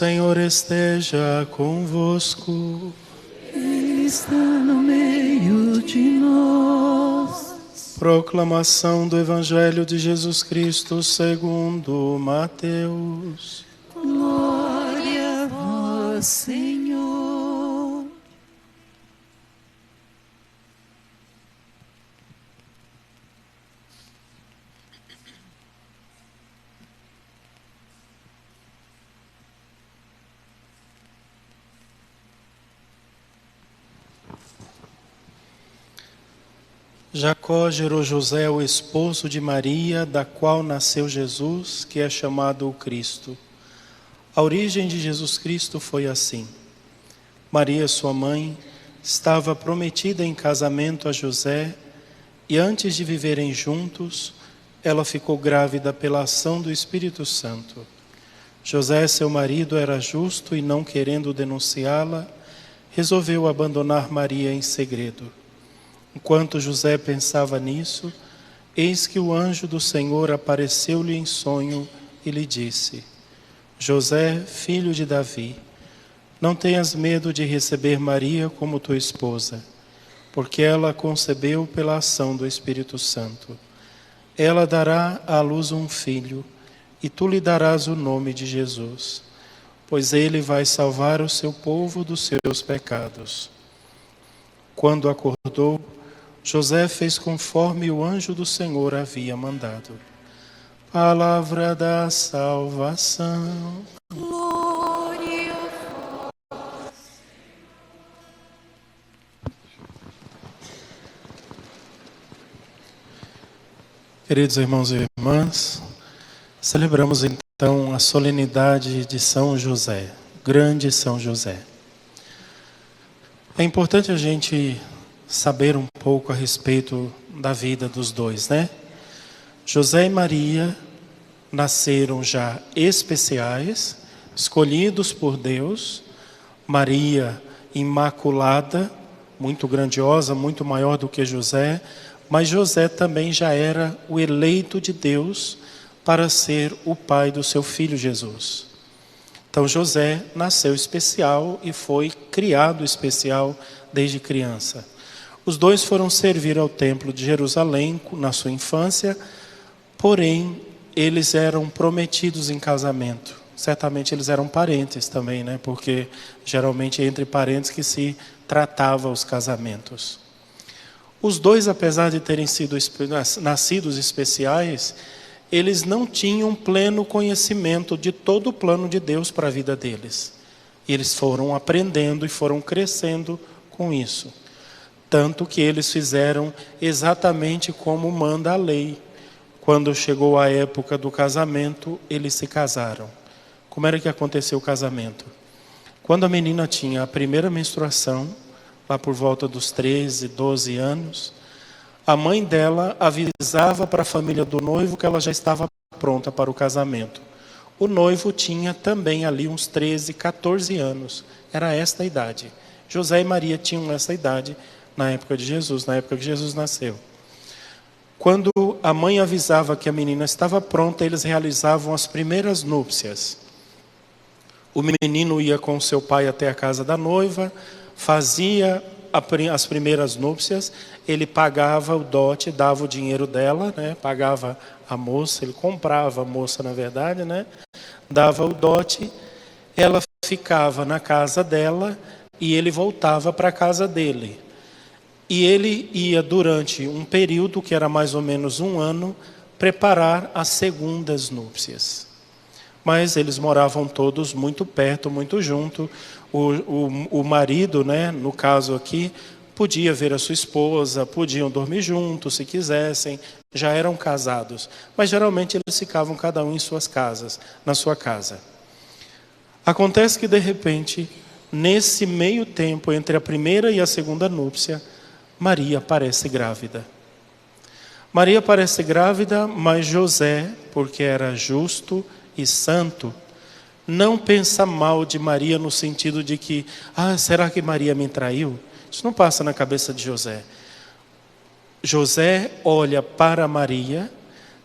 Senhor esteja convosco. Ele está no meio de nós. Proclamação do Evangelho de Jesus Cristo segundo Mateus. Glória a vós, Senhor. Jacó gerou José, o esposo de Maria, da qual nasceu Jesus, que é chamado o Cristo. A origem de Jesus Cristo foi assim. Maria, sua mãe, estava prometida em casamento a José, e antes de viverem juntos, ela ficou grávida pela ação do Espírito Santo. José, seu marido, era justo e, não querendo denunciá-la, resolveu abandonar Maria em segredo. Enquanto José pensava nisso, eis que o anjo do Senhor apareceu-lhe em sonho e lhe disse: José, filho de Davi, não tenhas medo de receber Maria como tua esposa, porque ela concebeu pela ação do Espírito Santo. Ela dará à luz um filho, e tu lhe darás o nome de Jesus, pois ele vai salvar o seu povo dos seus pecados. Quando acordou, José fez conforme o anjo do Senhor havia mandado. Palavra da salvação. Glória a vós. Queridos irmãos e irmãs, celebramos então a solenidade de São José, grande São José. É importante a gente saber um pouco a respeito da vida dos dois, né? José e Maria nasceram já especiais, escolhidos por Deus. Maria imaculada, muito grandiosa, muito maior do que José, mas José também já era o eleito de Deus para ser o pai do seu filho Jesus. Então José nasceu especial e foi criado especial desde criança. Os dois foram servir ao templo de Jerusalém na sua infância, porém eles eram prometidos em casamento. Certamente eles eram parentes também, né? Porque geralmente é entre parentes que se tratava os casamentos. Os dois, apesar de terem sido nascidos especiais, eles não tinham pleno conhecimento de todo o plano de Deus para a vida deles. E eles foram aprendendo e foram crescendo com isso. Tanto que eles fizeram exatamente como manda a lei. Quando chegou a época do casamento, eles se casaram. Como era que aconteceu o casamento? Quando a menina tinha a primeira menstruação, lá por volta dos 13, 12 anos, a mãe dela avisava para a família do noivo que ela já estava pronta para o casamento. O noivo tinha também ali uns 13, 14 anos. Era esta a idade. José e Maria tinham essa idade na época de Jesus, na época que Jesus nasceu. Quando a mãe avisava que a menina estava pronta, eles realizavam as primeiras núpcias. O menino ia com seu pai até a casa da noiva, fazia as primeiras núpcias, ele pagava o dote, dava o dinheiro dela, né? Pagava a moça, ele comprava a moça na verdade, né? Dava o dote, ela ficava na casa dela e ele voltava para a casa dele. E ele ia, durante um período, que era mais ou menos um ano, preparar as segundas núpcias. Mas eles moravam todos muito perto, muito junto. O marido, né, no caso aqui, podia ver a sua esposa, podiam dormir juntos se quisessem, já eram casados. Mas geralmente eles ficavam cada um em suas casas, na sua casa. Acontece que de repente, nesse meio tempo, entre a primeira e a segunda núpcia, Maria aparece grávida. Maria aparece grávida, mas José, porque era justo e santo, não pensa mal de Maria no sentido de que, será que Maria me traiu? Isso não passa na cabeça de José. José olha para Maria,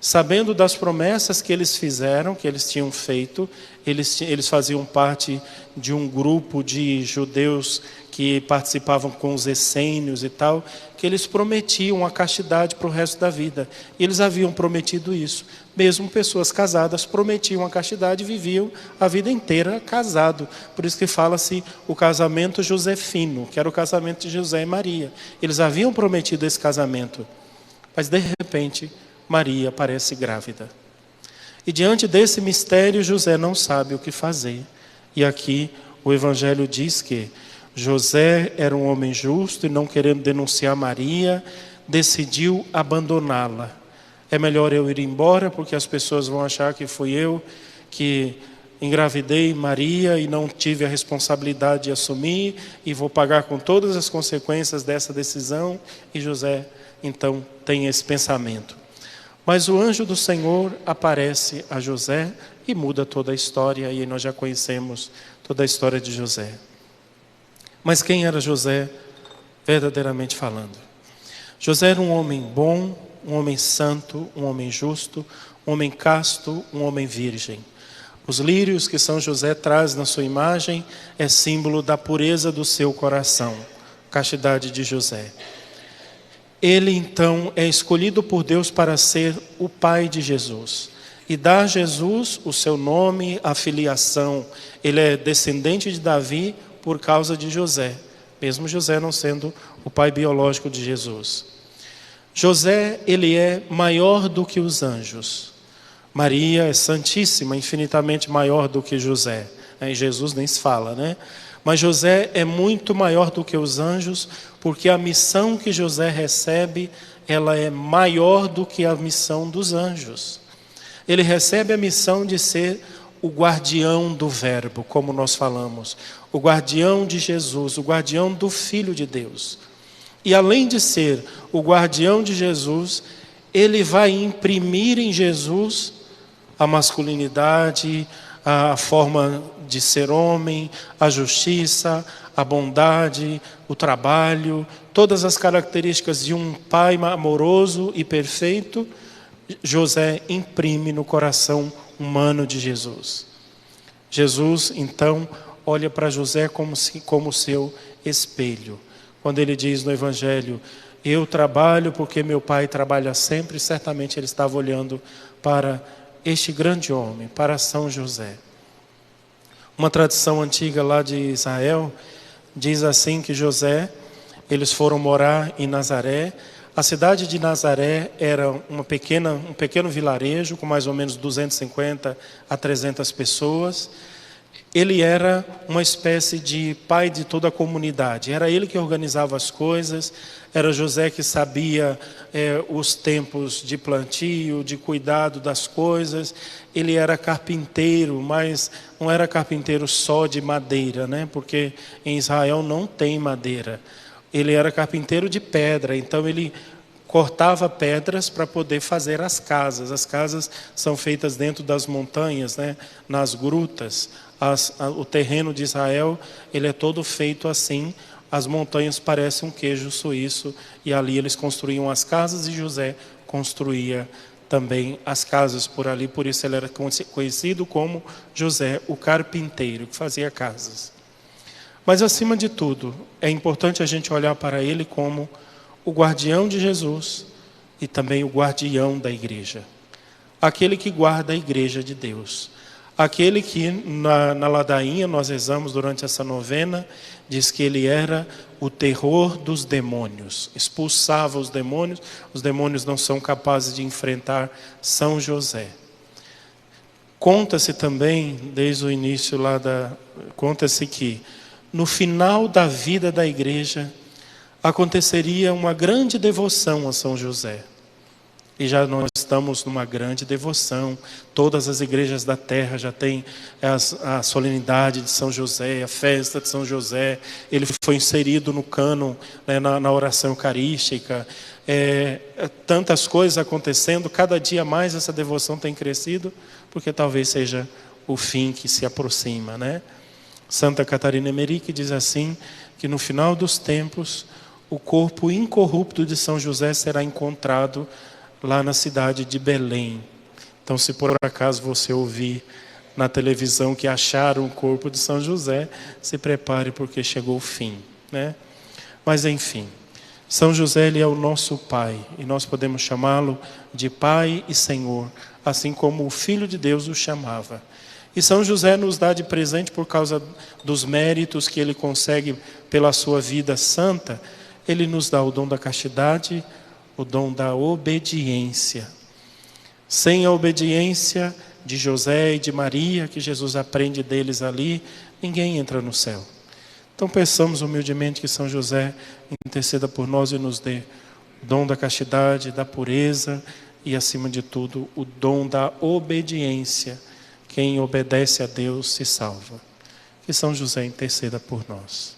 Sabendo das promessas que eles fizeram, que eles tinham feito, eles faziam parte de um grupo de judeus que participavam com os essênios e tal, que eles prometiam a castidade para o resto da vida. E eles haviam prometido isso. Mesmo pessoas casadas prometiam a castidade e viviam a vida inteira casado. Por isso que fala-se o casamento josefino, que era o casamento de José e Maria. Eles haviam prometido esse casamento, mas de repente Maria aparece grávida. E diante desse mistério, José não sabe o que fazer. E aqui o Evangelho diz que José era um homem justo e, não querendo denunciar Maria, decidiu abandoná-la. É melhor eu ir embora, porque as pessoas vão achar que fui eu que engravidei Maria e não tive a responsabilidade de assumir, e vou pagar com todas as consequências dessa decisão. E José, então, tem esse pensamento. Mas o anjo do Senhor aparece a José e muda toda a história, e nós já conhecemos toda a história de José. Mas quem era José, verdadeiramente falando? José era um homem bom, um homem santo, um homem justo, um homem casto, um homem virgem. Os lírios que São José traz na sua imagem é símbolo da pureza do seu coração, castidade de José. Ele então é escolhido por Deus para ser o pai de Jesus e dá a Jesus o seu nome, a filiação. Ele é descendente de Davi por causa de José, mesmo José não sendo o pai biológico de Jesus. José, ele é maior do que os anjos. Maria é santíssima, infinitamente maior do que José. Em Jesus nem se fala, né? Mas José é muito maior do que os anjos, porque a missão que José recebe, ela é maior do que a missão dos anjos. Ele recebe a missão de ser o guardião do Verbo, como nós falamos, o guardião de Jesus, o guardião do Filho de Deus. E além de ser o guardião de Jesus, ele vai imprimir em Jesus a masculinidade, a forma de ser homem, a justiça, a bondade, o trabalho, todas as características de um pai amoroso e perfeito, José imprime no coração humano de Jesus. Jesus, então, olha para José como seu espelho. Quando ele diz no Evangelho, eu trabalho porque meu pai trabalha sempre, certamente ele estava olhando para este grande homem, para São José. Uma tradição antiga lá de Israel diz assim que José, eles foram morar em Nazaré. A cidade de Nazaré era um pequeno vilarejo com mais ou menos 250 a 300 pessoas. Ele era uma espécie de pai de toda a comunidade. Era ele que organizava as coisas. Era José que sabia os tempos de plantio, de cuidado das coisas. Ele era carpinteiro, mas não era carpinteiro só de madeira, né? Porque em Israel não tem madeira. Ele era carpinteiro de pedra, então ele cortava pedras para poder fazer as casas. As casas são feitas dentro das montanhas, né? Nas grutas. O terreno de Israel, ele é todo feito assim. As montanhas parecem um queijo suíço, e ali eles construíam as casas, e José construía também as casas por ali. Por isso ele era conhecido como José, o carpinteiro, que fazia casas. Mas acima de tudo, é importante a gente olhar para ele como o guardião de Jesus e também o guardião da igreja. Aquele que guarda a igreja de Deus. Aquele que na ladainha nós rezamos durante essa novena, diz que ele era o terror dos demônios, expulsava os demônios não são capazes de enfrentar São José. Conta-se também, desde o início conta-se que no final da vida da igreja, aconteceria uma grande devoção a São José. E já nós estamos numa grande devoção. Todas as igrejas da terra já têm a solenidade de São José, a festa de São José. Ele foi inserido no cânon, né, na oração eucarística. Tantas coisas acontecendo, cada dia mais essa devoção tem crescido, porque talvez seja o fim que se aproxima, né? Santa Catarina Emerick diz assim, que no final dos tempos, o corpo incorrupto de São José será encontrado lá na cidade de Belém. Então, se por acaso você ouvir na televisão que acharam o corpo de São José, se prepare porque chegou o fim, né? Mas enfim, São José, ele é o nosso Pai, e nós podemos chamá-lo de Pai e Senhor, assim como o Filho de Deus o chamava. E São José nos dá de presente, por causa dos méritos que ele consegue pela sua vida santa, ele nos dá o dom da castidade, o dom da obediência. Sem a obediência de José e de Maria, que Jesus aprende deles ali, ninguém entra no céu. Então peçamos humildemente que São José interceda por nós e nos dê o dom da castidade, da pureza e, acima de tudo, o dom da obediência. Quem obedece a Deus se salva. Que São José interceda por nós.